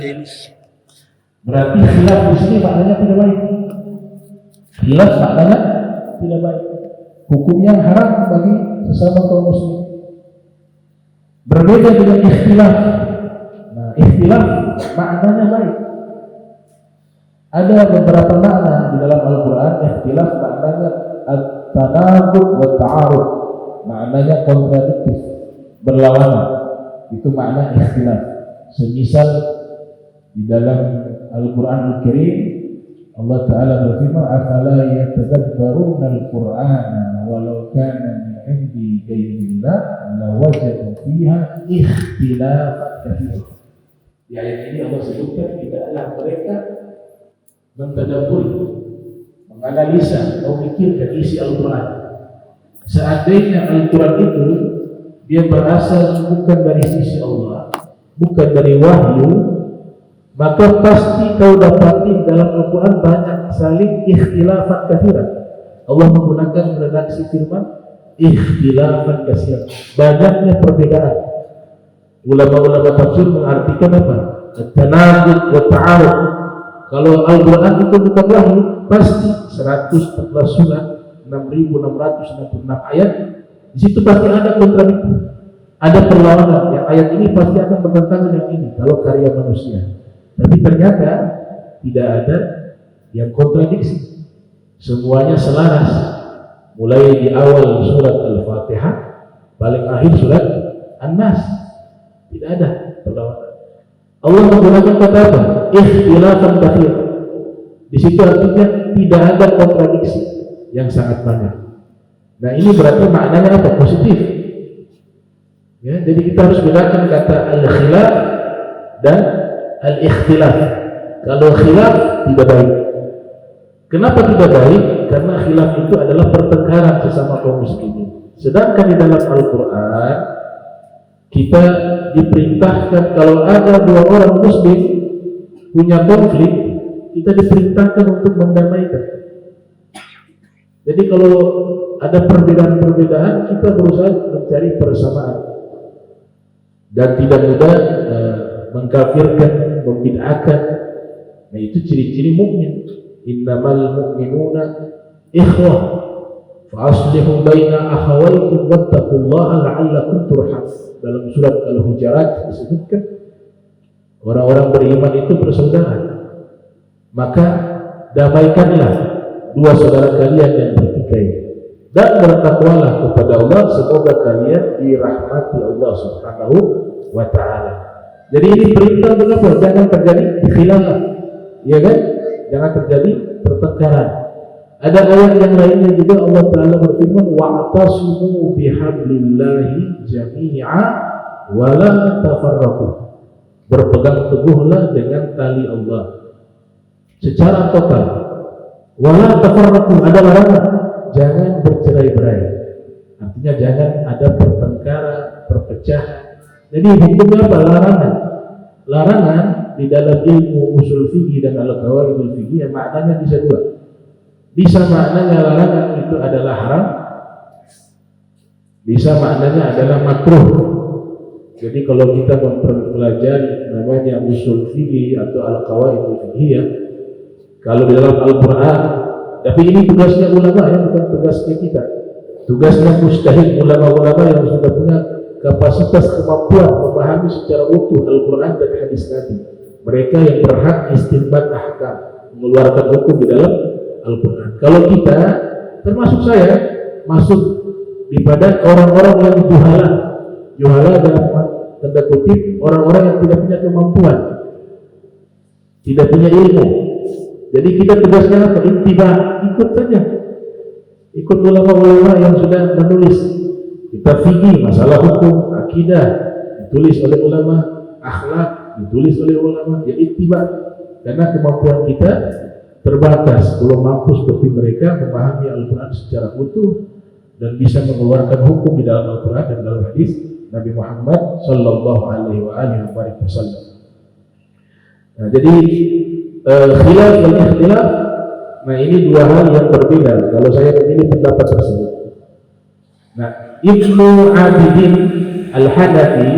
ini. Berarti khilaf di sini maknanya tidak baik. Khilaf maknanya tidak baik. Hukumnya haram bagi sesama kaum muslim. Berbeda dengan ikhtilaf. Nah, ikhtilaf maknanya baik. Ada beberapa makna di dalam Al-Quran. Ikhtilaf maknanya at-tanaqud wa ta'arud, maknanya kontradiktif, berlawanan. Itu makna ikhtilaf. Semisal di dalam Al-Quran Al-Karim Allah Ta'ala berfirman, afala yatadabbaruna al-Qur'ana walau kana min 'indi ghairillah lawajadu fiha ikhtilafan katsiran. Di ayat ini Allah sebutkan tidaklah mereka mentadabbur, menganalisa, memikirkan isi Al-Quran. Seandainya Al-Quran itu dia berasal bukan dari sisi Allah, bukan dari wahyu, maka pasti kau dapati dalam Al-Quran banyak saling ikhtilafan katsiran. Allah menggunakan redaksi firman ikhtilafan katsiran, banyaknya perbedaan. Ulama-ulama tafsir mengartikan apa? At-tanaqud wa ta'arud. Kalau Al-Quran itu bukan wahyu, pasti 114 surat, 6.666 ayat, di situ pasti ada kontradiksi, ada perlawanan. Yang ayat ini pasti akan bertentangan dengan ini kalau karya manusia. Tapi ternyata tidak ada yang kontradiksi, semuanya selaras. Mulai di awal surat Al-Fatihah, paling akhir surat An-Nas, tidak ada perlawanan. Allah menggunakan kata apa? Ikhtilafan katsiran. Di situ artinya tidak ada kontradiksi yang sangat banyak. Nah, ini berarti maknanya apa? Positif. Ya, jadi kita harus bedakan kata al-khilaf dan al-ikhtilaf. Kalau khilaf tidak baik. Kenapa tidak baik? Karena khilaf itu adalah pertengkaran sesama kaum muslimin. Sedangkan di dalam Al-Quran kita diperintahkan kalau ada dua orang muslim punya konflik, kita diperintahkan untuk mendamaikan. Jadi kalau ada perbedaan-perbedaan, kita berusaha mencari persamaan dan tidak mudah mengkafirkan, membid'ahkan. Nah, itu ciri-ciri mukmin. Innamal mu'minuna ikhwah fa aslihu baina akhawaykum wattaqullaha la'allakum turhamun. Dalam surat Al-Hujurat disebutkan orang-orang beriman itu bersaudara. Maka damaikanlah dua saudara kalian yang bertikai dan bertakwalah kepada Allah, semoga kalian dirahmati Allah Subhanahu wa ta'ala. Jadi ini perintah kenapa? Jangan terjadi khilafah, ya kan? Jangan terjadi pertengkaran. Ada ayat yang lainnya juga Allah Ta'ala berfirman, wa'tasimu bihablillahi jami'a wa la tafarraqu. Berpegang teguhlah dengan tali Allah secara total. Wa la tafarraqu, ada larangan, jangan bercerai-berai. Artinya jangan ada pertengkaran, perpecahan. Jadi hukumnya apa? Larangan. Larangan di dalam ilmu usul fikih dan al-qawaidul fikih maknanya bisa dua. Bisa maknanya larangan itu adalah haram, bisa maknanya adalah makruh. Jadi kalau kita mempelajari namanya usul fikih atau al-qawaidul fikih, kalau di dalam Al-Quran, tapi ini tugasnya ulama ya, bukan tugasnya kita. Tugasnya mustahil ulama-ulama yang sudah punya kapasitas kemampuan memahami secara utuh Al-Quran dan hadis Nabi. Mereka yang berhak istinbat ahkam, mengeluarkan hukum di dalam Al-Quran. Kalau kita, termasuk saya, masuk di badan orang-orang yang juhala. Juhala dalam tanda kutip orang-orang yang tidak punya kemampuan, tidak punya ilmu. Jadi kita tugasnya apa? Intibah, ikut saja, ikut ulama-ulama yang sudah menulis kitab fikih, masalah hukum, akidah, ditulis oleh ulama, akhlak, ditulis oleh ulama, ya ittiba. Karena kemampuan kita terbatas, belum mampu seperti mereka memahami Al-Quran secara utuh dan bisa mengeluarkan hukum di dalam Al-Quran dan dalam hadis Nabi Muhammad Sallallahu Alaihi Wasallam. Nah, jadi khilaf dan ikhtilaf, nah ini dua hal yang berbeda. Kalau saya memilih pendapat tersebut. Nah, Ibnu Abidin Al-Hanafi,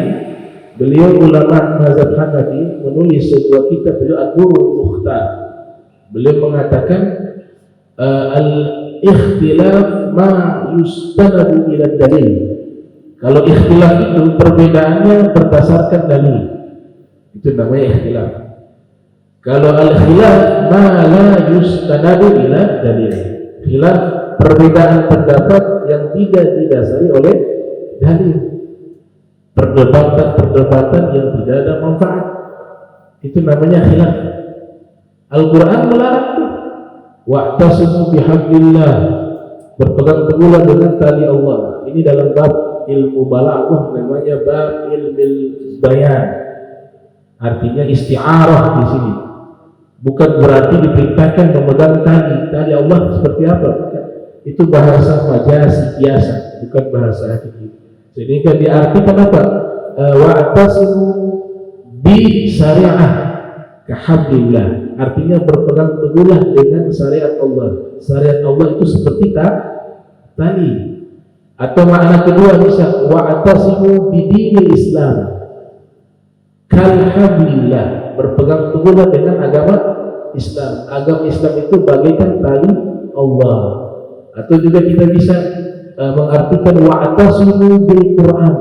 beliau ulama mazhab Hanafi, menulis sebuah kitab, beliau Ad-Durrul Mukhtar. Beliau mengatakan al-ikhtilaf ma yustanadu ila dalil. Kalau ikhtilaf itu perbedaannya berdasarkan dalil, itu namanya ikhtilaf. Kalau al-khilaf ma la yustanadu ila dalil, khilaf perbedaan pendapat yang tidak didasari oleh dalil, perdebatan yang tidak ada manfaat, itu namanya khilaf. Al-Quran melarang itu, wa'tasimu bihablillah, berpegang teguhlah dengan tali Allah. Ini dalam bab ilmu balaghah, namanya bab ilmil bayan, artinya isti'arah di sini. Bukan berarti diperintahkan memegang tali Allah seperti apa, itu bahasa majazi biasa, bukan bahasa hakiki. Sehingga diartikan apa? Wa'tasimu bi syari'ah kahablillah, artinya berpegang teguhlah dengan syariat Allah. Syariat Allah itu seperti tali. Atau makna kedua bisa wa'tasimu bidinil Islam kalhablillah, berpegang teguhlah dengan agama Islam. Agama Islam itu bagaikan tali Allah. Atau juga kita bisa mengartikan wa'tasimu bil Quran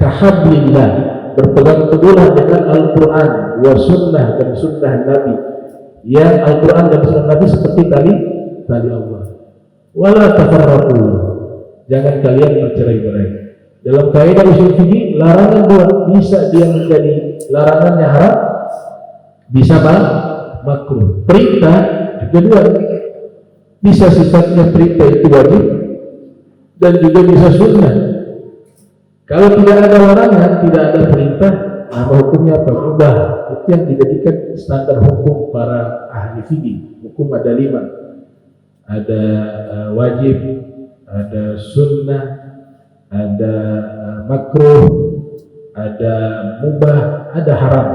kahablillah, berpegang teguhlah dengan Al-Quran wa sunnah, dan sunnah Nabi. Ya, Al-Quran dan sunnah Nabi seperti tali Allah. Wala tafarraqu, jangan kalian bercerai-berai. Dalam kaidah usul fikih, larangan dua, bisa dia menjadi larangannya haram, bisa makruh. Perintah kedua, bisa sifatnya perintah itu wajib dan juga bisa sunnah. Kalau tidak ada larangan, tidak ada perintah, nama hukumnya apa? Mubah. Itu yang dijadikan standar hukum para ahli fikih. Hukum ada 5. Ada wajib, ada sunnah, ada makruh, ada mubah, ada haram.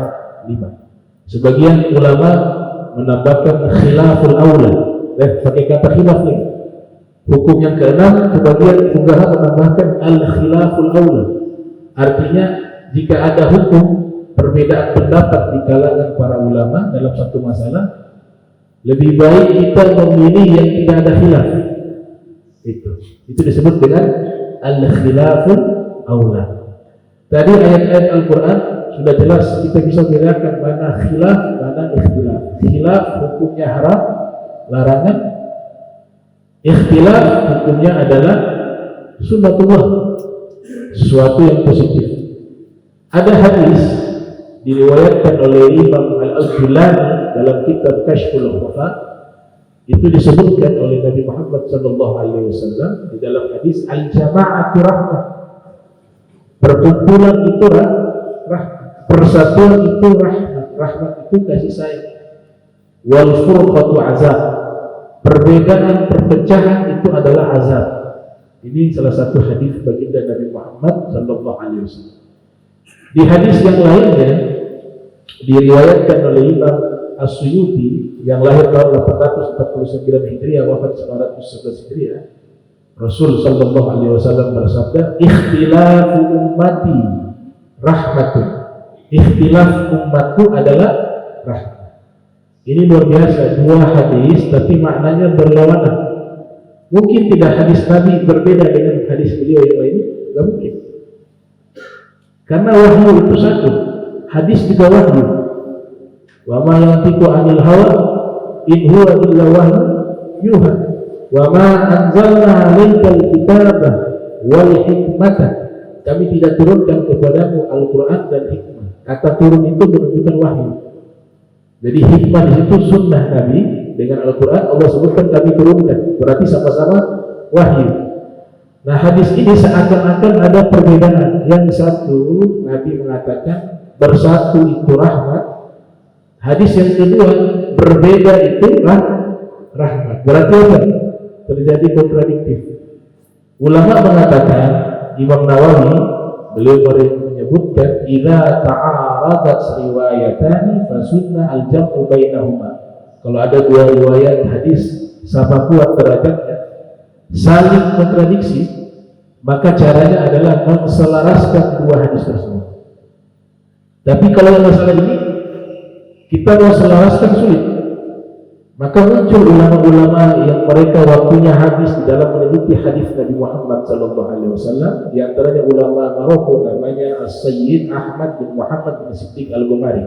5. Sebagian ulama menambahkan khilaful aula, pakai kata khilaf nih. Hukum yang ke-6, sebagian fuqaha menambahkan al-khilaful aula. Artinya jika ada hukum perbedaan pendapat di kalangan para ulama dalam satu masalah, lebih baik kita memilih yang tidak ada khilaf. Itu disebut dengan al-khilaful aula. Tadi ayat-ayat Al-Quran sudah jelas, kita bisa bedakan mana khilaf, mana ikhtilaf. Khilaf hukumnya haram, larangan. Ikhtilaf hukumnya adalah sunnatullah, sesuatu yang positif. Ada hadis diriwayatkan oleh Imam Al-Jurjani dalam kitab Kashful Khafa, itu disebutkan oleh Nabi Muhammad SAW di dalam hadis, al-jama'atu rahmah, perkumpulan itu rahmat, persatuan itu rahmat itu kasih sayang, wal furqatu azab, perbedaan perpecahan itu adalah azab. Ini salah satu hadis baginda Nabi Muhammad SAW. Di hadis yang lainnya diriwayatkan oleh Imam As-Suyuti yang lahir tahun 849 Hijriah, wafat 911 Hijriah, Rasul sallallahu alaihi wasallam bersabda, ikhtilafu ummati rahmatun. Ikhtilaf umatku adalah rahmat. Ini luar biasa, dua hadis tapi maknanya berlawanan. Mungkin tidak hadis Nabi berbeda dengan hadis beliau yang lain, tidak mungkin. Karena wahyu itu satu, hadis juga wahyu. Wa ma yantiqu 'anil hawa in huwa illa wahyu yuha. Wa ma anzalna 'alaikal kitaba wal hikmata. Kami tidak turunkan kepadamu Al-Qur'an dan hikmah. Kata turun itu menunjukkan wahyu. Jadi hikmah di situ sunnah Nabi, dengan Al-Qur'an Allah sebutkan kami turunkan. Berarti sama-sama wahyu. Nah, hadis ini seakan-akan ada perbedaan. Yang satu Nabi mengatakan bersatu itu rahmat. Hadis yang kedua berbeda itu rahmat. Berarti apa? Terjadi kontradiktif. Ulama mengatakan, Imam Nawawi beliau menyebutkan idza ta'aradat riwayatani fa sunnah al-jam'u bainahuma. Kalau ada dua riwayat hadis sama kuat derajatnya, saling kontradiksi, maka caranya adalah menselaraskan dua hadis tersebut. Tapi kalau masalah ini kita mau selaraskan sulit. Maka muncul ulama-ulama yang mereka waktunya habis di dalam meneliti hadis Nabi Muhammad SAW. Di antaranya ulama Maroko namanya As-Sayyid Ahmad bin Muhammad bin Siddiq Al-Gumari.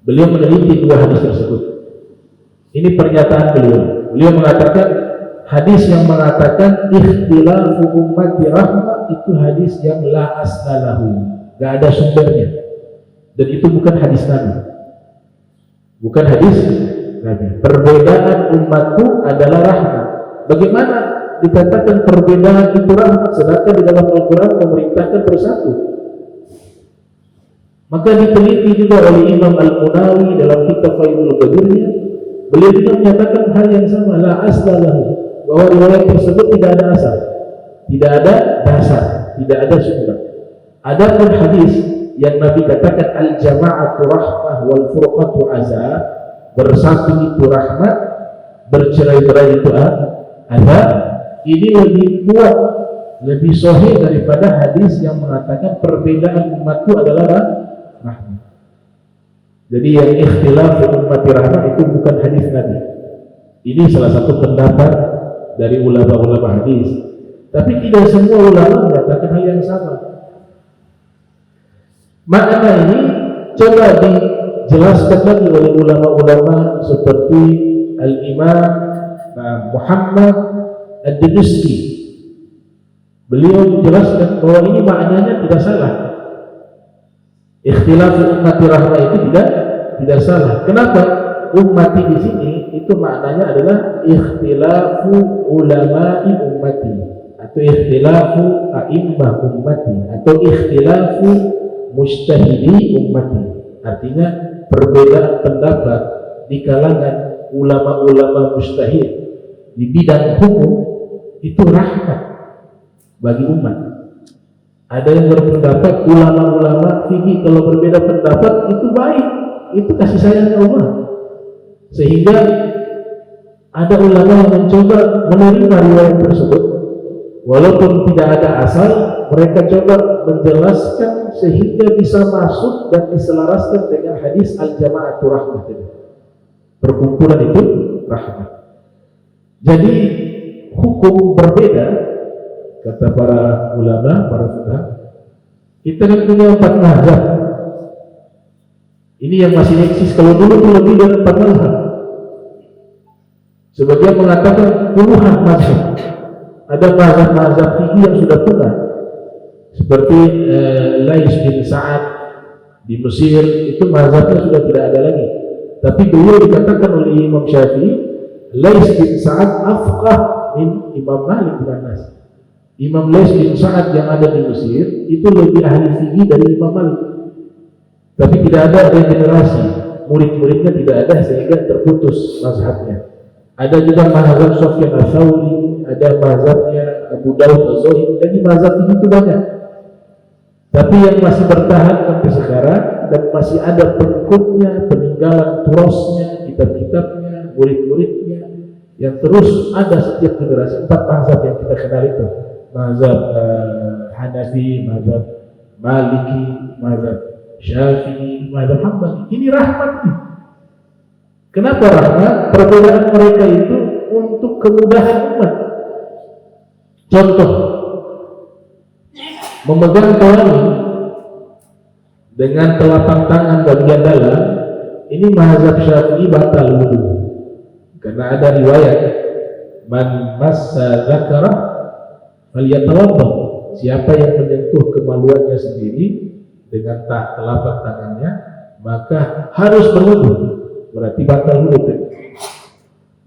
Beliau meneliti dua hadis tersebut. Ini pernyataan beliau. Beliau mengatakan hadis yang mengatakan ikhtilafu ummati rahmah itu hadis yang la asnalahu, gak ada sumbernya. Dan itu bukan hadis Nabi. Bukan hadis Nabi. Perbedaan umatku adalah rahmat. Bagaimana dikatakan perbedaan itu rahmat sedangkan di dalam Al-Quran memerintahkan bersatu? Maka diteliti juga oleh Imam Al-Munawi dalam kitab Faidul Qadirnya. Beliau juga menyatakan hal yang sama, la aslahu, bahwa riwayat tersebut tidak ada asal, tidak ada dasar, tidak ada sumber. Adapun hadis yang Nabi katakan al-jama'atu rahmah wal furqatu azab, bersatu itu rahmat, bercerai-berai itu azab, ini lebih kuat, lebih sahih daripada hadis yang mengatakan perbedaan umatku adalah rahmat. Jadi yang ikhtilaf ummati rahmat itu bukan hadis Nabi. Ini salah satu pendapat dari ulama-ulama hadis. Tapi tidak semua ulama mengatakan hal yang sama. Makna ini coba dijelaskan lagi oleh ulama-ulama seperti Al-Imam Muhammad Ad-Dinuski. Beliau menjelaskan bahwa ini maknanya tidak salah. Ikhtilaf ummati rahmah itu tidak salah. Kenapa? Ummati di sini itu maknanya adalah ikhtilafu ulama'i ummati atau ikhtilafu a'immah ummati atau ikhtilafu mujtahidi ummati. Artinya perbedaan pendapat di kalangan ulama-ulama mujtahid di bidang hukum itu rahmat bagi umat. Ada yang berpendapat ulama-ulama fikih kalau berbeda pendapat itu baik, itu kasih sayang Allah. Sehingga ada ulama yang mencoba menerima riwayat tersebut, walaupun tidak ada asal, mereka coba menjelaskan sehingga bisa masuk dan diselaraskan dengan hadis al-jama'atu rahmah. Perkumpulan itu rahmat. Jadi hukum berbeda. Kata para ulama, para fuqaha, kita kan punya 4 mazhab. Ini yang masih eksis. Kalau dulu itu lebih dari 4 mazhab. Sebagian mengatakan puluhan mazhab. Ada mazhab-mazhab fikih yang sudah punah, seperti Lais bin Sa'ad di Mesir, itu mazhabnya sudah tidak ada lagi. Tapi beliau dikatakan oleh Imam Syafi'i, Lais bin Sa'ad afqah min Imam Malik bin Anas. Imam Lais bin Sa'ad yang ada di Mesir itu lebih ahli fikih dari Imam Malik. Tapi tidak ada regenerasi, murid-muridnya tidak ada sehingga terputus mazhabnya. Ada juga mazhab Sufyan Ats-Tsauri, ada mazhabnya Abu Daud Az-Zahiri. Jadi mazhab ini itu banyak. Tapi yang masih bertahan sampai sekarang dan masih ada pengikutnya, peninggalan turasnya, kitab-kitabnya, murid-muridnya yang terus ada setiap generasi. 4 mazhab yang kita kenal itu. Mazhab Hanafi, mazhab Maliki, mazhab Syafi'i, mazhab Hambali. Ini rahmat nih. Kenapa rahmat? Perbedaan mereka itu untuk kemudahan umat. Contoh, memegang pelangi dengan telapak tangan bagian dalam, ini mazhab Syafi'i batal wudu. Karena ada riwayat man massa dzakara falyatawadda, siapa yang menyentuh kemaluannya sendiri dengan telapak tangannya maka harus berwudu, berarti batal wudu.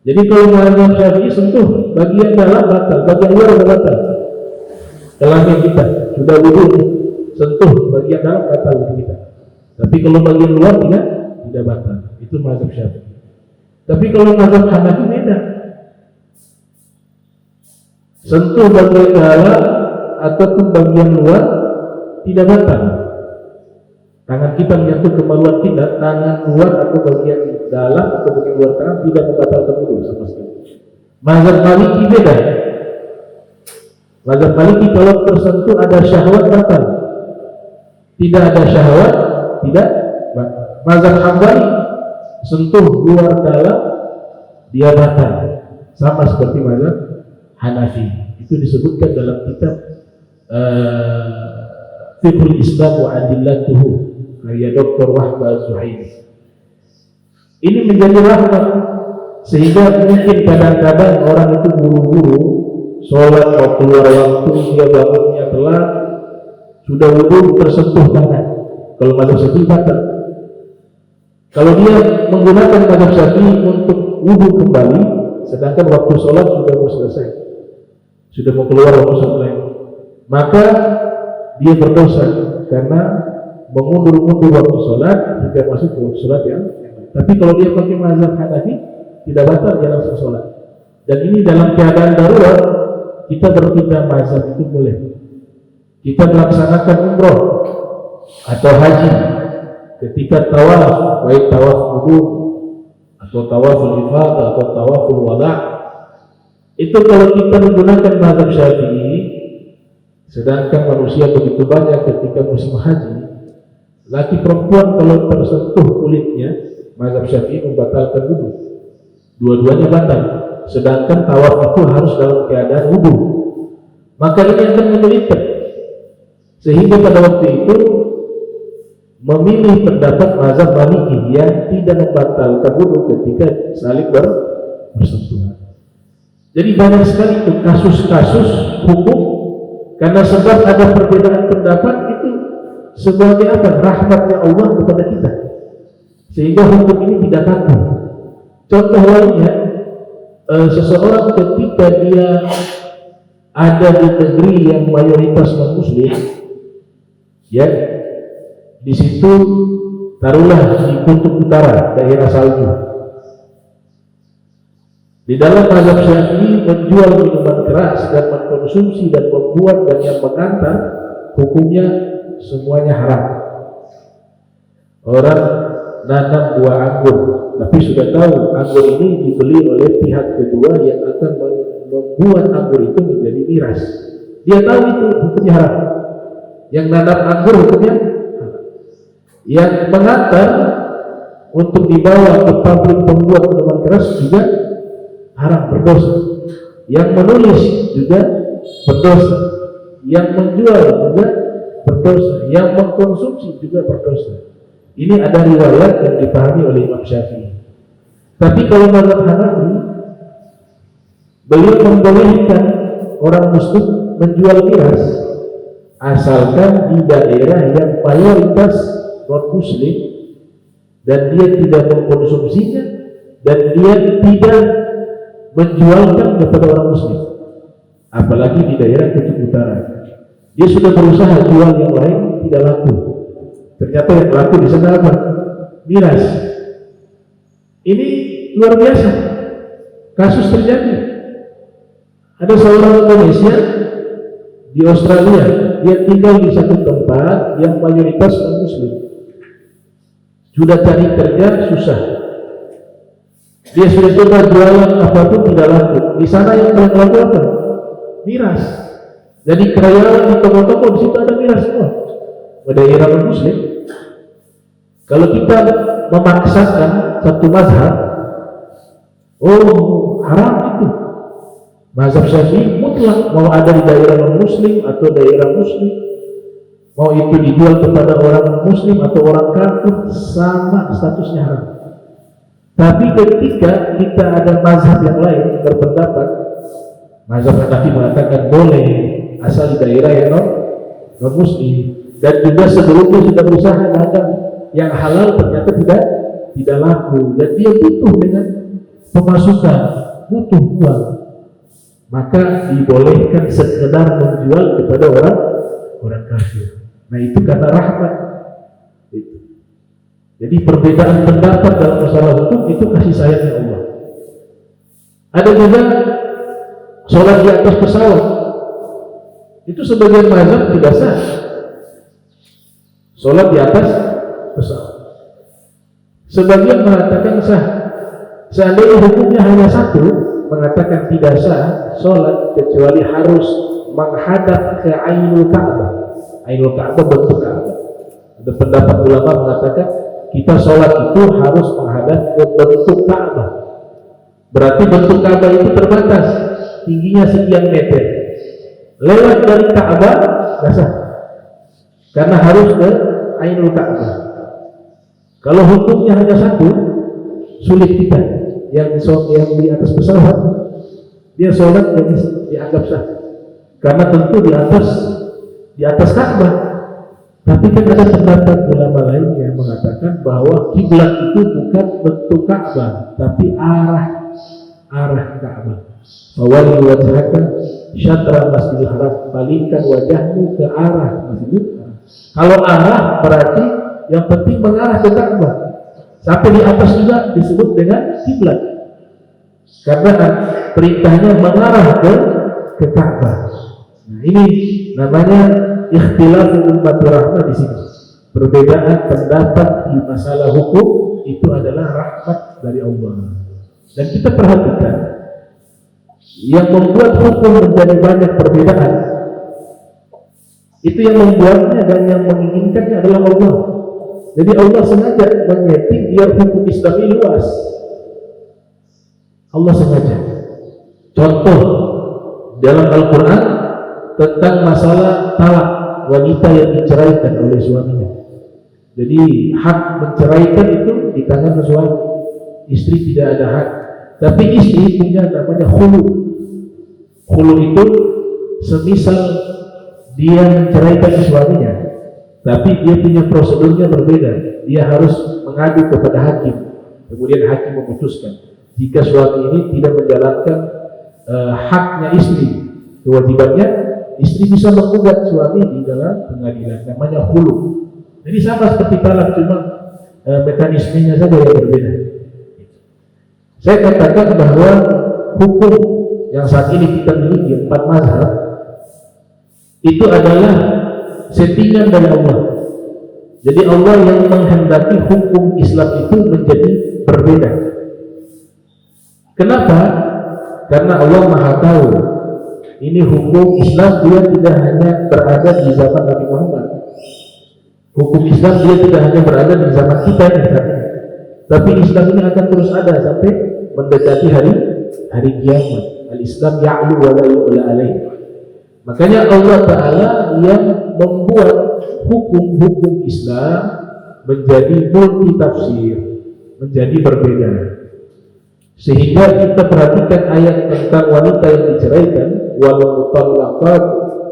Jadi kalau mazhab Syafi'i sentuh bagian dalam batal, bagian luar tidak batal. Kelamin kita sudah wudu, sentuh bagian dalam batal wudu kita. Tapi kalau bagian luar tidak batal. Itu mazhab Syafi'i. Tapi kalau mazhab Hanafi beda. Sentuh bagian dalam ataupun bagian luar tidak batal. Tangan kita menyentuh kemaluan kita, tangan luar atau bagian dalam atau bagian luar tangan tidak membatalkan wudu sama sekali. Mazhab Maliki beda. Mazhab Maliki kalau tersentuh ada syahwat batal. Tidak ada syahwat tidak batal. Mazhab Hambali sentuh luar dalam dia batal, sama seperti mazhab Hanafi. Itu disebutkan dalam kitab Fiqhul Islam wa Adillatuhu karya Dr. Wahbah Zuhairi. Ini menjadi rahmat, sehingga mungkin kadang-kadang orang itu buru-buru sholat mau keluar waktu, dia bangunnya telat, sudah wudu tersentuh tangan. Kalau mazhab Syafi'i batal. Kalau dia menggunakan mazhab Syafi'i untuk wudu kembali, sedangkan waktu sholat sudah mau selesai, sudah mau keluar waktu sholat, maka dia berdosa karena mengundur-undur waktu sholat hingga masuk ke waktu sholat yang lain. Tapi kalau dia pakai mazhab Hanafi, tidak batal, dia langsung sholat. Dan ini dalam keadaan darurat, kita berpindah mazhab itu boleh. Kita melaksanakan umroh atau haji, ketika tawaf, baik tawaf qudum atau tawaful ifadah atau tawaful wada', itu kalau kita menggunakan mazhab Syafi'i, sedangkan manusia begitu banyak ketika musim haji, laki perempuan kalau tersentuh kulitnya, mazhab Syafi'i membatalkan wudu. Dua-duanya batal. Sedangkan tawaf itu harus dalam keadaan wudu. Maka ini akan menyulitkan. Sehingga pada waktu itu memilih pendapat mazhab Maliki yang tidak membatalkan wudu ketika saling bersentuhan. Jadi banyak sekali itu kasus-kasus hukum karena sebab ada perbedaan pendapat itu sebagai apa? Rahmatnya Allah kepada kita. Sehingga hukum ini tidak kaku. Contoh lainnya, seseorang ketika dia ada di negeri yang mayoritas non-muslim, ya, di situ taruhlah di kutub utara, daerah salju. Di dalam mazhab Syafi'i menjual minuman keras dan mengkonsumsi dan membuat dan yang mengantar hukumnya semuanya haram. Orang nanam buah anggur, tapi sudah tahu anggur ini dibeli oleh pihak kedua yang akan membuat anggur itu menjadi miras. Dia tahu itu hukumnya haram. Yang nanam anggur hukumnya haram. Yang mengantar untuk dibawa ke pabrik pembuat minuman keras juga haram, berdosa. Yang menulis juga berdosa. Yang menjual juga berdosa. Yang mengkonsumsi juga berdosa. Ini ada riwayat yang dipahami oleh Imam Syafi'i. Tapi kalau mazhab Hanafi, beliau membolehkan orang muslim menjual miras asalkan di daerah yang mayoritas non-muslim dan dia tidak mengkonsumsinya dan dia tidak menjualkan kepada orang muslim, apalagi di daerah kutub utara. Dia sudah berusaha jual yang lain, tidak laku. Ternyata yang laku di sana apa? Miras. Ini luar biasa. Kasus terjadi. Ada seorang Indonesia di Australia, dia tinggal di satu tempat yang mayoritas non-muslim. Sudah cari kerja susah. Dia sudah coba jualan apapun tidak laku. Di sana yang paling laku apa? Miras. Jadi karyawan di toko-toko di situ ada miras semua. Daerah non-muslim. Kalau kita memaksakan satu mazhab, oh haram itu. Mazhab Syafi'i mutlak, mau ada di daerah non-muslim atau daerah muslim, mau itu dijual kepada orang muslim atau orang kafir, sama statusnya haram. Tapi ketika kita ada mazhab yang lain berpendapat, mazhab Hanafi mengatakan boleh asal di daerah yang non-muslim, dan juga sebelumnya sudah berusaha dagang yang halal ternyata tidak laku dan dia butuh dengan pemasukan, butuh uang, maka dibolehkan sekedar menjual kepada orang kafir. Nah itu karena rahmat. Jadi perbedaan pendapat dalam masalah hukum itu kasih sayangnya Allah. Ada juga sholat di atas pesawat, itu sebagian mazhab tidak sah. Sholat di atas pesawat, sebagian mengatakan sah. Seandainya hukumnya hanya satu, mengatakan tidak sah sholat kecuali harus menghadap ke Ainul Ka'bah. Ainul Ka'bah bentuk Ka'bah. Ada pendapat ulama mengatakan kita sholat itu harus menghadap ke bentuk Ka'bah. Berarti bentuk Ka'bah itu terbatas, tingginya sekian meter. Lewat dari Ka'bah nggak sah, karena harus ke Ainul Ka'bah. Kalau hukumnya hanya satu, sulit kita. Yang di atas pesawat, dia sholat yang dianggap sah, karena tentu di atas Ka'bah. Tapi kan ada pendapat ulama lain yang mengatakan bahwa kiblat itu bukan bentuk Ka'bah, tapi arah Ka'bah. Fawalli wajhaka syatra Masjidil Haram, palingkan wajahmu ke arah Masjidil Haram. Kalau arah berarti yang penting mengarah ke Ka'bah. Sampai di atas juga disebut dengan kiblat, karena perintahnya mengarah ke Ka'bah. Nah, ini namanya ikhtilaf ummati rahmah di sini. Perbedaan pendapat di masalah hukum itu adalah rahmat dari Allah. Dan kita perhatikan, yang membuat hukum menjadi banyak perbedaan, itu yang membuatnya dan yang menginginkannya adalah Allah. Jadi Allah sengaja menyeting biar hukum Islam ini luas. Allah sengaja. Contoh dalam Al-Quran tentang masalah talak, wanita yang diceraikan oleh suaminya. Jadi hak menceraikan itu di tangan suami, istri tidak ada hak. Tapi istri punya namanya khulu. Khulu itu semisal dia menceraikan suaminya, tapi dia punya prosedurnya berbeda. Dia harus mengadu kepada hakim, kemudian hakim memutuskan. Jika suami ini tidak menjalankan haknya istri, kewajibannya, istri bisa menggugat suami di dalam pengadilan, namanya khulu. Jadi sama seperti talak, cuma mekanismenya saja yang berbeda. Saya katakan bahwa hukum yang saat ini kita miliki 4 mazhab itu adalah settingan dari Allah. Jadi Allah yang menghendaki hukum Islam itu menjadi berbeda. Kenapa? Karena Allah Maha tahu ini hukum Islam dia tidak hanya berada di zaman Nabi Muhammad. Hukum Islam dia tidak hanya berada di zaman kita ini, tapi Islam ini akan terus ada sampai mendekati hari kiamat. Al-Islam ya'lu wa la yu'la alaih. Makanya Allah Ta'ala yang membuat hukum-hukum Islam menjadi multi tafsir, menjadi berbeda. Sehingga kita perhatikan ayat tentang wanita yang diceraikan, wal mutallaqat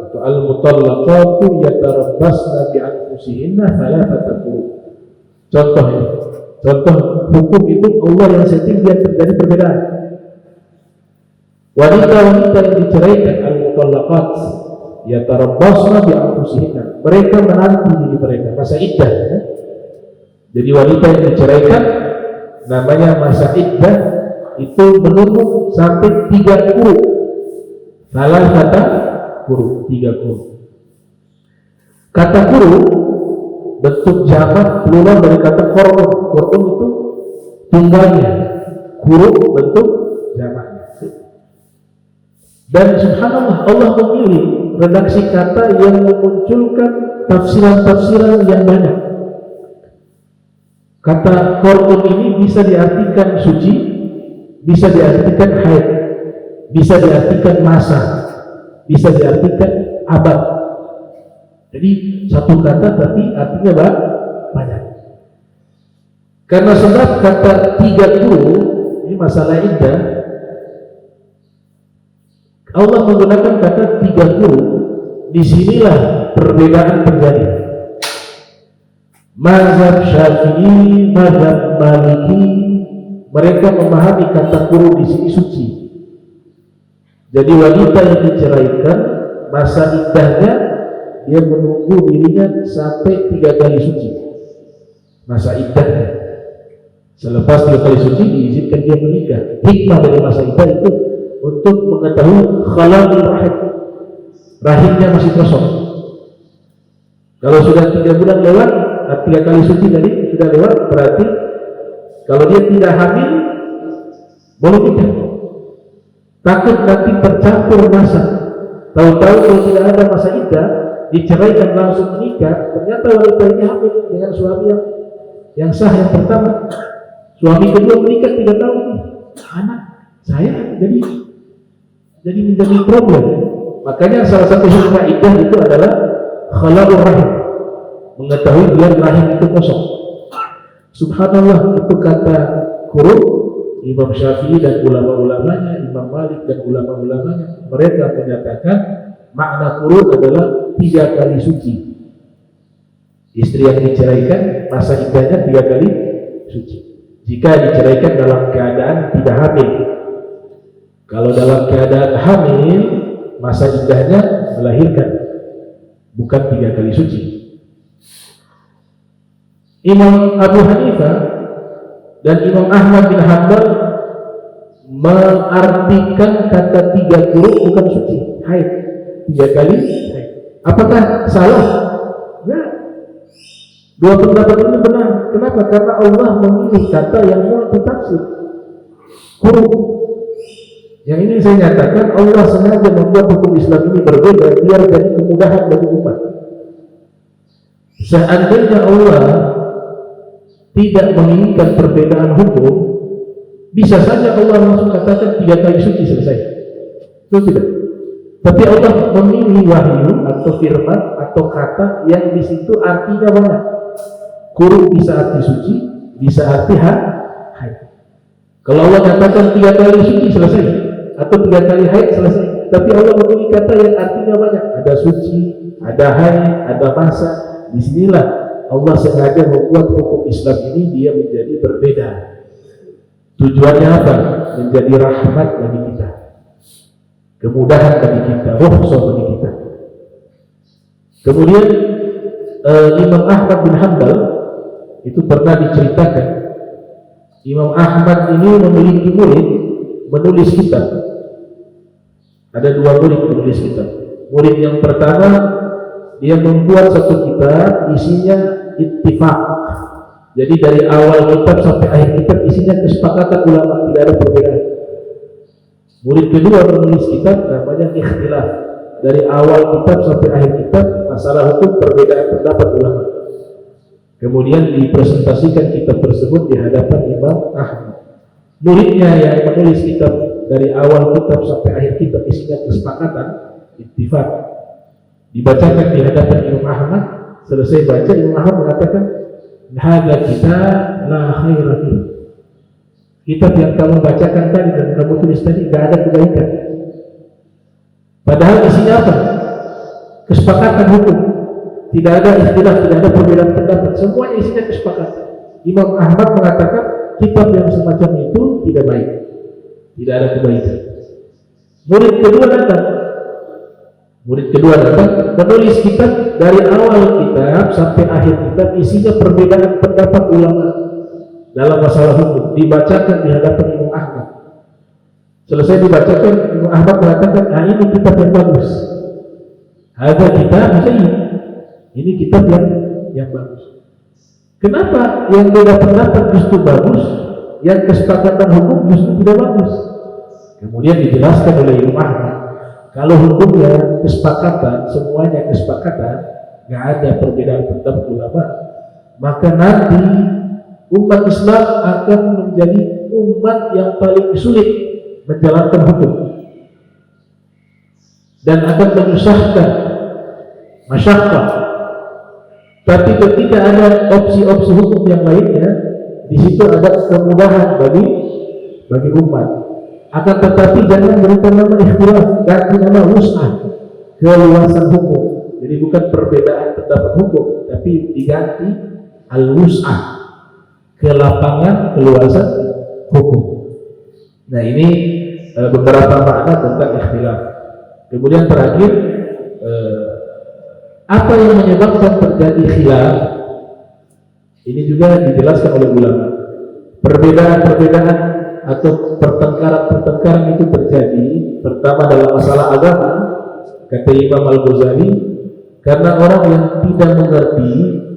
atau al mutallaqatu yatarabbasna bi anfusihinna thalathata quru. Contohnya, contoh hukum itu Allah yang setting biar terjadi perbedaan. Wanita-wanita yang diceraikan al mutallaqat yatarabbasna bi anfusihinna, mereka menanti diri mereka masa iddah. Jadi wanita yang diceraikan namanya masa iddah itu menunggu sampai 3 quru. Salah kata quru, 3 quru. Kata quru bentuk jamak plural dari kata qur'un. Qur'un itu tunggalnya, quru bentuk jamaknya. Dan subhanallah Allah memilih redaksi kata yang memunculkan tafsiran-tafsiran yang banyak. Kata qur'un ini bisa diartikan suci, bisa diartikan haid, bisa diartikan masa, bisa diartikan abad. Jadi satu kata tapi artinya banyak. Karena sebab kata 3 quru ini masalah iddah, Allah menggunakan kata 3 quru. Disinilah perbedaan terjadi. Mazhab Syafi'i, mazhab Maliki, mereka memahami kata quru di sini suci. Jadi wanita yang diceraikan masa iddahnya dia menunggu dirinya sampai 3 kali suci. Masa iddahnya. Selepas 3 kali suci diizinkan dia menikah. Hikmah dari masa iddah itu untuk mengetahui khalalul rahim. Rahimnya masih kosong. Kalau sudah 3 bulan lewat, 3 kali suci tadi sudah lewat, berarti kalau dia tidak hamil boleh nikah. Takut nanti tercampur masa. Tahu-tahu kalau tidak ada masa iddah, diceraikan langsung menikah, ternyata wanita ini hamil dengan suami yang sah yang pertama. Suami kedua menikah 3 tahun ini, anak saya jadi menjadi problem. Makanya salah satu hikmah iddah itu adalah khala'ur rahim, mengetahui biar rahim itu kosong. Subhanallah, itu kata kurung Imam Syafi'i dan ulama-ulamanya, Imam Malik dan ulama-ulamanya, mereka menyatakan makna kurung adalah 3 kali suci. Istri yang diceraikan masa iddahnya 3 kali suci. Jika diceraikan dalam keadaan tidak hamil. Kalau dalam keadaan hamil, masa iddahnya melahirkan, bukan 3 kali suci. Imam Abu Hanifah dan Imam Ahmad bin Hanbal mengartikan kata 3 kurung bukan suci, haid, 3 kali haid. Apakah salah? Enggak. Dua pendapat ini benar. Kenapa? Karena Allah memilih kata yang multitafsir, kurung. Yang ini saya nyatakan Allah sengaja membuat hukum Islam ini berbeda biar jadi kemudahan bagi umat. Seandainya Allah tidak menginginkan perbedaan hukum, bisa saja Allah langsung katakan 3 kali suci selesai. Itu tidak. Tapi Allah memilih wahyu atau firman atau kata yang di situ artinya banyak. Kurung bisa arti suci, bisa arti haid. Kalau Allah katakan 3 kali suci selesai, atau 3 kali haid selesai. Tapi Allah memilih kata yang artinya banyak. Ada suci, ada haid, ada masa. Disinilah Allah sengaja membuat hukum Islam ini dia menjadi berbeda. Tujuannya apa? Menjadi rahmat bagi kita, kemudahan bagi kita, rukhsah bagi kita. Kemudian Imam Ahmad bin Hanbal itu pernah diceritakan, Imam Ahmad ini memiliki murid menulis kitab. Ada 2 murid menulis kitab. Murid yang pertama dia membuat satu kitab isinya ittifaq. Jadi dari awal kitab sampai akhir kitab isinya kesepakatan ulama, tidak ada perbedaan. Murid kedua menulis kitab namanya ikhtilaf. Dari awal kitab sampai akhir kitab masalah hukum perbedaan pendapat ulama. Kemudian dipresentasikan kitab tersebut di hadapan Imam Ahmad. Muridnya yang menulis kitab dari awal kitab sampai akhir kitab isinya kesepakatan, ittifaq, dibacakan di hadapan Imam Ahmad. Selesai baca, Imam Ahmad mengatakan, hadza kitab la khaira fihi. Kitab yang kamu bacakan tadi dan kamu tulis tadi tidak ada kebaikan. Padahal isinya apa? Kesepakatan hukum. Tidak ada istilah, tidak ada perbedaan pendapat. Semuanya isinya kesepakatan. Imam Ahmad mengatakan kitab yang semacam itu tidak baik, tidak ada kebaikan. Murid kedua datang, menulis kitab dari awal kitab sampai akhir kitab isinya perbedaan pendapat ulama dalam masalah hukum, dibacakan di hadapan Imam Ahmad. Selesai dibacakan, Imam Ahmad mengatakan, ini kitab yang bagus. Ada kitab ini kitab yang bagus. Kenapa yang beda pendapat justru bagus, yang kesepakatan hukum justru tidak bagus? Kemudian dijelaskan oleh Imam Ahmad, kalau hukumnya kesepakatan, semuanya kesepakatan, nggak ada perbedaan pendapat ulama, maka nanti umat Islam akan menjadi umat yang paling sulit menjalankan hukum dan akan menyusahkan masyarakat. Tapi ketika ada opsi-opsi hukum yang lainnya, di situ ada kemudahan bagi umat. Akan tetapi jangan berikan nama ikhtilaf, ganti nama wus'ah, keluasan hukum. Jadi bukan perbedaan pendapat hukum, tapi diganti al-wus'ah, kelapangan keluasan hukum. Nah, ini beberapa makna tentang ikhtilaf. Kemudian terakhir, apa yang menyebabkan terjadi khilaf? Ini juga dijelaskan oleh ulama. Perbedaan-perbedaan atau pertengkaran-pertengkaran itu terjadi pertama dalam masalah agama, kata Imam Al-Ghazali, karena orang yang tidak mengerti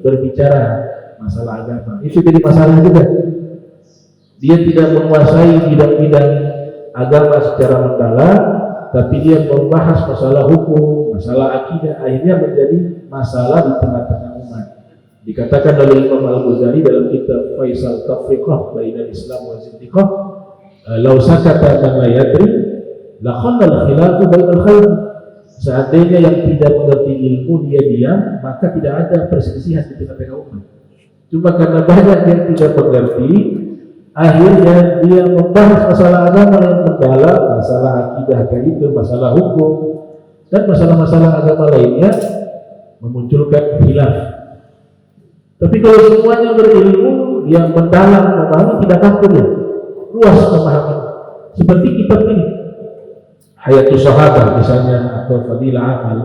berbicara masalah agama. Itu jadi masalah juga. Dia tidak menguasai bidang-bidang agama secara mendalam, tapi dia membahas masalah hukum, masalah akidah, akhirnya menjadi masalah di tengah-tengah umat. Dikatakan oleh Imam Al-Ghazali dalam kitab Faisal Tafriqah Bainal Islam wa Zindiqah, "Law sakata man la yadri la khallal khilafu bainal khair." Seandainya yang tidak mengerti ilmu dia diam, maka tidak ada perselisihan di tengah-tengah umat. Cuma karena banyak yang tidak mengerti, akhirnya dia membahas masalah agama yang mendalam, masalah akidah kayak itu, masalah hukum, dan masalah-masalah agama lainnya, memunculkan khilaf. Tapi kalau semuanya berilmu, dia mendalam, memahami, tidak takut ya, luas pemahaman. Seperti kitab ini, Hayatus Sahabat misalnya, atau Fadilah Amal.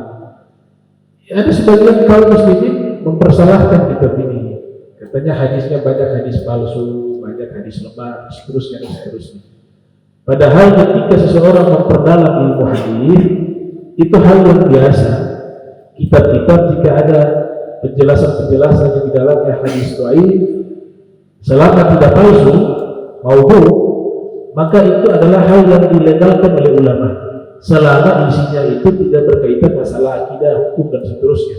Ya, ada sebagian kaum muslimin mempersalahkan kitab ini. Katanya hadisnya banyak hadis palsu, banyak hadis lemah, seterusnya dan seterusnya. Padahal ketika seseorang memperdalam ilmu hadis, itu hal yang biasa. Kitab-kitab jika ada penjelasan-penjelasan yang di dalamnya hadis dhaif, selama tidak palsu, maudhu, maka itu adalah hal yang dilegalkan oleh ulama. Selama isinya itu tidak berkaitan masalah akidah, hukum dan seterusnya,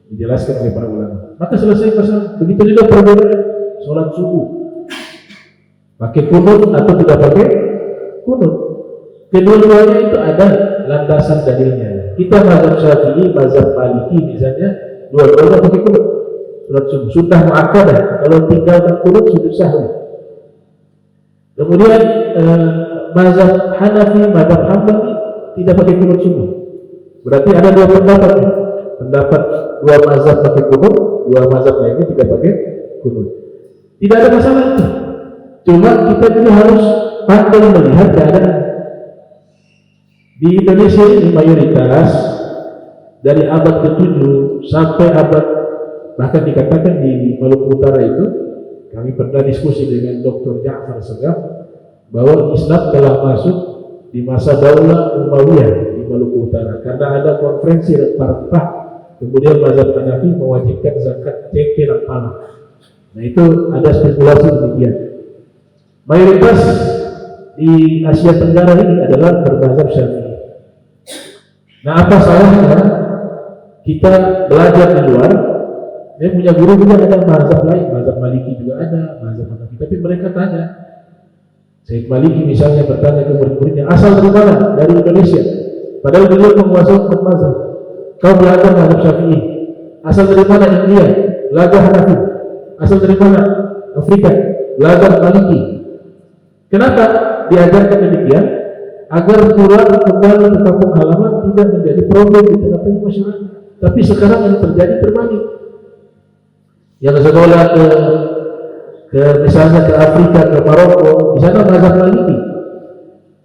dijelaskan oleh para ulama. Maka selesai masalah. Begitu juga perbedaan sholat subuh, pakai kunut atau tidak pakai kunut. Kedua-duanya itu ada landasan dalilnya. Kita mazhab Syafi'i, mazhab Maliki misalnya, dua-duanya pakai kunut. Sholat subuh sunnah muakkadah. Kalau tinggalkan kunut sujud sahwi. Kemudian mazhab Hanafi, mazhab Hambali tidak pakai kunut subuh. Berarti ada dua pendapat. Pendapat dua mazhab pakai kunut, dua mazhab lainnya tidak pakai kunut. Tidak ada masalah itu. Cuma kita juga harus pandai melihat keadaan. Di Indonesia ini mayoritas dari abad ke-7 sampai abad, bahkan dikatakan di Maluku Utara itu, kami pernah diskusi dengan Dr. Ja'far Segaf bahwa Islam telah masuk di masa Daulah Umayyah di Maluku Utara karena ada konferensi rempah-rempah, kemudian mazhab Hanafi mewajibkan zakat tempe dan palak. Nah itu ada spekulasi demikian. Mayoritas di Asia Tenggara ini adalah bermazhab Syafi'i. Nah apa salahnya kita belajar di luar? Dia punya guru juga ada mazhab lain, mazhab Maliki juga ada, mazhab Hanafi. Tapi mereka tanya, Syekh Maliki misalnya bertanya ke murid-muridnya, asal dari mana? Dari Indonesia. Padahal beliau menguasai empat mazhab. Kau belajar mazhab Syafi'i. Asal dari mana? India. Belajar Hanafi. Asal dari mana? Afrika. Belajar Maliki. Kenapa diajarkan demikian? Agar pulang kembali ke kampung halaman tidak menjadi problem di tengah-tengah masyarakat. Tapi sekarang yang terjadi terbalik. Yang sekolah ke misalnya ke Afrika, ke Maroko, di sana mazhab Maliki.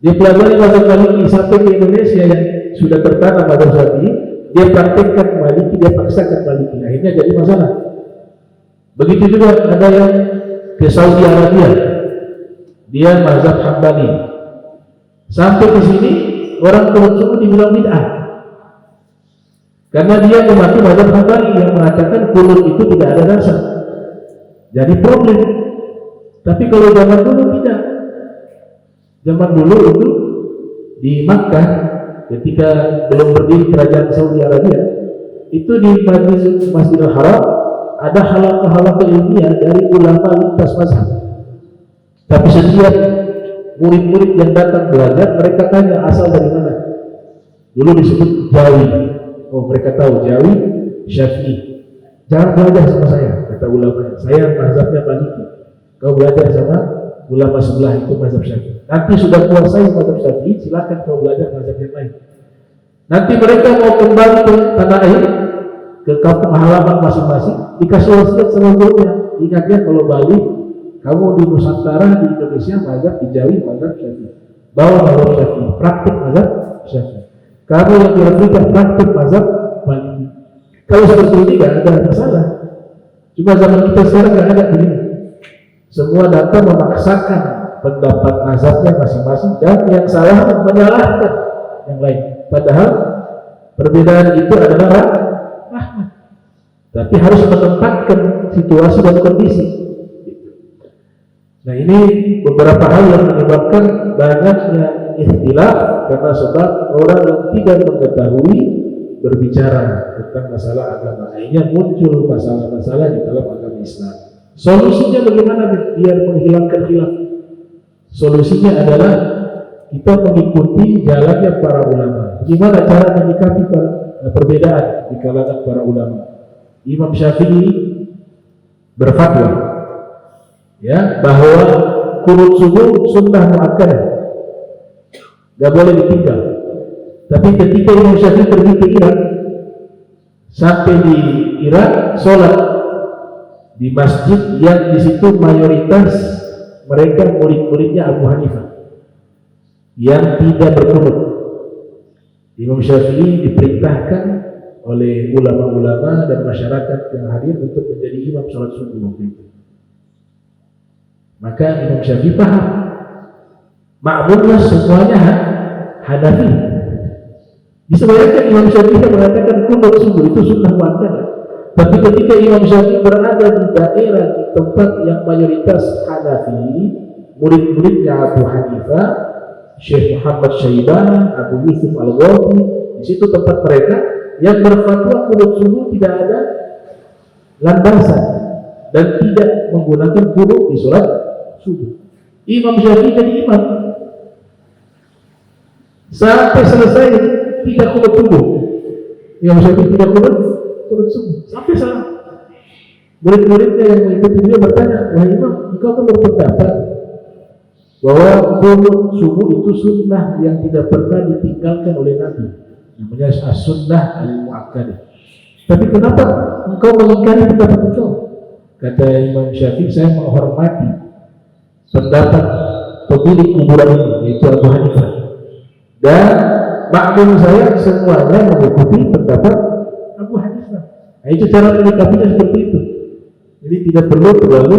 Dia pelajari mazhab Maliki sampai ke Indonesia yang sudah tertanam mazhab Syafi'i, dia praktekkan Maliki, dia paksakan Maliki. Akhirnya jadi masalah. Begitu juga ada yang ke Saudi Arabia, dia mazhab Hambali. Sampai ke sini orang turun suku dibilang bid'ah. Karena dia mematuhi mazhab Hambali yang mengatakan kunut itu tidak ada dasar. Jadi problem. Tapi kalau zaman dulu tidak. Zaman dulu itu di Makkah ketika belum berdiri kerajaan Saudi Arabia, itu di Masjidil Haram ada halaqah-halaqah ilmiah dari ulama lintas mazhab. Tapi setiap murid-murid yang datang belajar, mereka tanya asal dari mana. Dulu disebut Jawi. Oh mereka tahu Jawi, Syafi'i. Jangan belajar sama saya, kata ulama. Saya mazhabnya Maliki. Kau belajar sama ulama sebelah itu mazhab Syafi'i. Nanti sudah kuasai mazhab Syafi'i, silakan kau belajar mazhab yang lain. Nanti mereka mau kembali ke tanah air, ke kampung halaman masing-masing, dikasih wasiat sama gurunya. Ingatnya kalau balik, kamu di Nusantara, di Indonesia, mazhab di Jawi, mazhab Syafi'i. Bawa mazhab Syafi'i, praktik mazhab Syafi'i. Kamu yang di Afrika, praktik mazhab Maliki. Kalau seperti ini tidak ada masalah. Cuma zaman kita sekarang tidak ada begini. Semua datang memaksakan pendapat mazhabnya masing-masing dan yang salah menyalahkan yang lain. Padahal perbedaan itu adalah rahmat. Tapi harus menempatkan situasi dan kondisi. Nah ini beberapa hal yang menyebabkan banyaknya ikhtilaf karena sebab orang yang tidak mengetahui berbicara tentang masalah agama. Akhirnya muncul masalah-masalah di dalam agama Islam. Solusinya bagaimana biar menghilangkan khilaf? Solusinya adalah kita mengikuti jalannya para ulama. Gimana cara menyikapi perbedaan di kalangan para ulama? Imam Syafi'i berfatwa ya bahwa qunut subuh sunnah muakkadah, nggak boleh ditinggal. Tapi ketika Imam Syafi'i pergi ke Irak, sampai di Irak sholat di masjid yang di situ mayoritas mereka murid-muridnya Abu Hanifah yang tidak berqunut. Imam Syafi'i diperintahkan oleh ulama-ulama dan masyarakat yang hadir untuk menjadi imam sholat subuh waktu itu. Maka Imam Syafi'i paham, makmumnya semuanya Hanafi. Bisa bayangkan Imam Syafi'i mengatakan qunut subuh itu sunnah muakkadah. Tapi ketika Imam Syafi'i berada di daerah di tempat yang mayoritas Hanafi, murid-muridnya Abu Hanifah, Syekh Muhammad Syaibah, Abu Yusuf Al-Ghawthi, di situ tempat mereka yang berfatwa qunut subuh tidak ada landasan dan tidak menggunakan qunut di sholat subuh. Imam Syafi'i jadi imam sampai selesai tidak qunut subuh. Imam Syafi'i tidak qunut subuh sampai salah. Murid-muridnya yang mengikuti dia bertanya, wahai imam, engkau kan berpendapat bahwa qunut subuh itu sunnah yang tidak pernah ditinggalkan oleh Nabi, namanya as-sunnah al-muakkadah. Tapi kenapa engkau mengingkari pendapat engkau? Kata Imam Syafi'i, saya menghormati pendapat pemilik kuburan ini, yaitu Abu Hanifah, dan makmum saya semuanya mengikuti pendapat Abu Hanifah. Nah, itu cara menyikapinya seperti itu. Jadi tidak perlu terlalu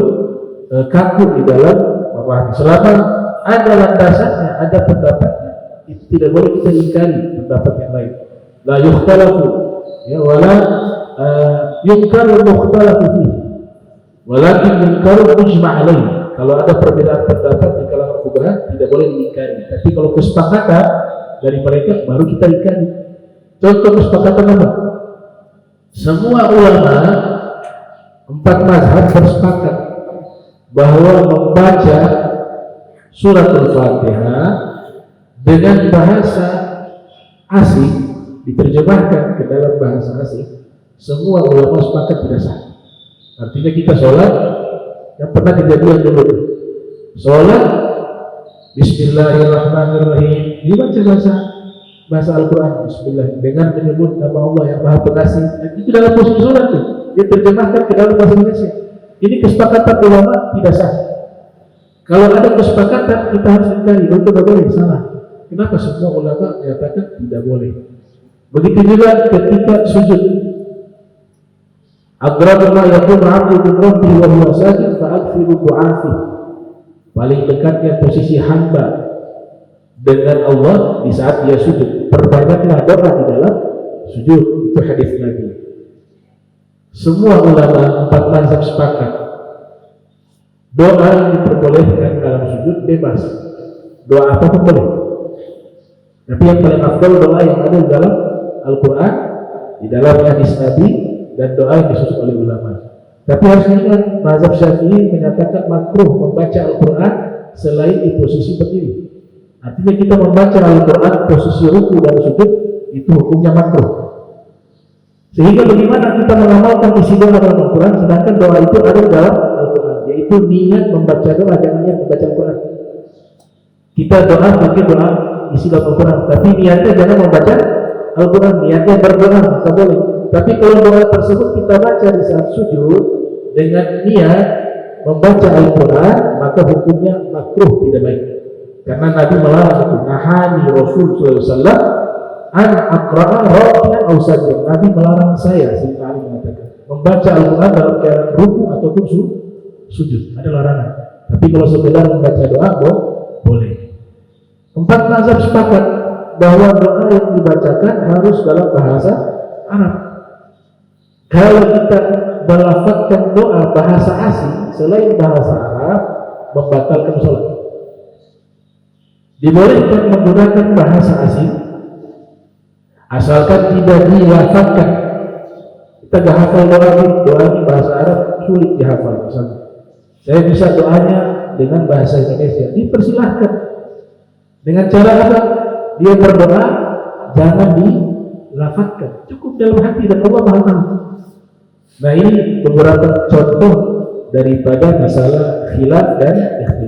kaku di dalam memahami. Selama ada landasannya, ada pendapatnya, itu tidak boleh kita ingkari pendapat yang lain. La yukhtalafu ya wala yunkaru mukhtalafu fihi walakin yunkaru mujma' alaihi. Kalau ada perbedaan pendapat di kalangan fuqaha tidak boleh diingkari. Tapi kalau kesepakatan dari mereka baru kita ingkari. Contoh kesepakatan apa? Semua ulama 4 mazhab bersepakat bahwa membaca surat Al-Fatihah dengan bahasa asing diterjemahkan ke dalam bahasa asing, semua ulama sepakat tidak sah. Artinya kita sholat, yang pernah kejadian dulu, sholat Bismillahirrahmanirrahim dibaca bahasa Al-Quran, Bismillah, dengan menyebut nama Allah yang Maha Pengasih. Itu dalam posisi sholat tuh, dia terjemahkan ke dalam bahasa Indonesia. Ini kesepakatan ulama tidak sah. Kalau ada kesepakatan kita harus mencari, itu tidak boleh, salah. Kenapa semua ulama menyatakan tidak boleh? Begitu juga ketika sujud. Aqrabu ma yakunu 'abdu min rabbih wa huwa sajid fa'akthiru du'afi. Paling dekatnya posisi hamba dengan Allah di saat dia sujud. Perbanyaklah doa di dalam sujud. Itu hadis Nabi. Semua ulama 4 mazhab sepakat. Doa yang diperbolehkan dalam sujud bebas. Doa apapun boleh. Tapi yang paling afdal doa yang ada di dalam Al-Quran, di dalam hadis Nabi, dan doa yang disusun oleh ulama. Tapi harus ingat, mazhab Syafi'i menyatakan makruh membaca Al-Quran selain di posisi berdiri. Artinya kita membaca Al-Quran posisi ruku dan sujud itu hukumnya makruh. Sehingga bagaimana kita mengamalkan isi doa dalam Al-Quran sedangkan doa itu ada dalam Al-Quran, yaitu niat membaca doa, jangan niat membaca Al-Quran. Kita doa pakai doa isi dalam Al-Quran, tapi niatnya jangan membaca Al-Quran, niatnya berdoa, tak boleh. Tapi kalau doa tersebut kita baca di saat sujud dengan niat membaca Al-Quran, maka hukumnya makruh, tidak baik. Karena Nabi melarang itu. Nahani Rasul SAW an aqra'a raki'an aw sajidan. Nabi melarang saya, Sayyidina Ali mengatakan, membaca Al-Quran dalam keadaan ruku ataupun sujud. Ada larangan. Tapi kalau sekedar membaca doa, boleh. 4 mazhab sepakat bahwa doa yang dibacakan harus dalam bahasa Arab. Kalau kita melafazkan doa bahasa asing selain bahasa Arab, membatalkan sholat. Dibolehkan menggunakan bahasa asing asalkan tidak dilafazkan. Kita gak hafal doa ini bahasa Arab sulit dihafal. Misalnya saya bisa doanya dengan bahasa Indonesia, dipersilahkan. Dengan cara apa? Dia berdoa jangan dilafazkan, cukup dalam hati dan Allah Maha tahu. Nah, ini beberapa contoh daripada masalah khilaf dan ikhtilaf.